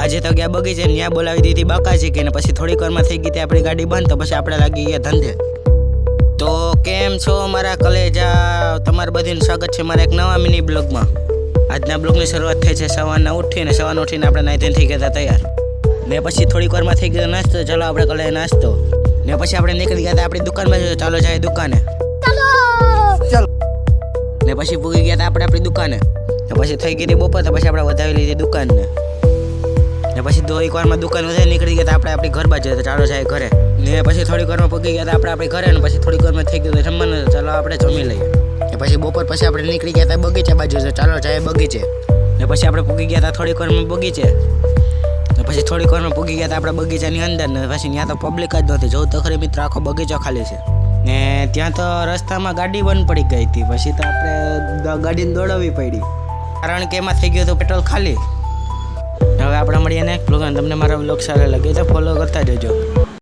આજે તો ગયા બગીચે ત્યાં બોલાવી દીધી બાકાજી કે ને પછી થોડીક વારમાં થઈ ગઈ આપણી ગાડી બંધ તો પછી આપણે લાગી ગયા ધંધે. તો કેમ છો મારા કલેજા, તમારું બધાનું સ્વાગત છે મારા એક નવા મિની બ્લોગમાં. આજના બ્લોગની શરૂઆત થઈ છે સવારના ઉઠીને આપણે નાઈ ધોઈને થઈ ગયા હતા તૈયાર ને પછી થોડીક વારમાં થઈ ગયો નાસ્તો. ચાલો આપણે કલે નાસ્તો ને પછી આપણે નીકળી ગયા હતા આપણી દુકાનમાં. ચાલો જાય દુકાને ને પછી પૂગી ગયા હતા આપણે આપણી દુકાને ને પછી થઈ ગઈ બપોર તો પછી આપણે વધાવી લીધી દુકાનને ને પછી થોડીક વારમાં દુકાન વધારે નીકળી ગયા આપણે આપણી ઘર બાજુ. ચાલો જાય ઘરે ને પછી થોડીક વારમાં પૂગી ગયા હતા આપણે આપણી ઘરે ને પછી થોડીક વારમાં થઈ ગયું જમવાનું. ચાલો આપણે જમી લઈએ ને પછી બપોર પછી આપણે નીકળી ગયા હતા બગીચા બાજુ. ચાલો જાય બગીચે ને પછી આપણે પૂગી ગયા હતા થોડીક વારમાં બગીચે ને પછી થોડીક વારમાં પૂગી ગયા હતા આપણા બગીચાની અંદર ને પછી ત્યાં તો પબ્લિક જ નહોતી. જોઉં તો ખરી મિત્રો આખો બગીચો ખાલી છે ને ત્યાં તો રસ્તામાં ગાડી બંધ પડી ગઈ હતી. પછી તો આપણે ગાડીને દોડાવવી પડી કારણ કે એમાં થઈ ગયું હતું પેટ્રોલ ખાલી. હવે આપણે મળીએ નેક્સ્ટ બ્લોગમાં. તમને મારો બ્લોગ સારો લાગે તો ફોલો કરતા જજો.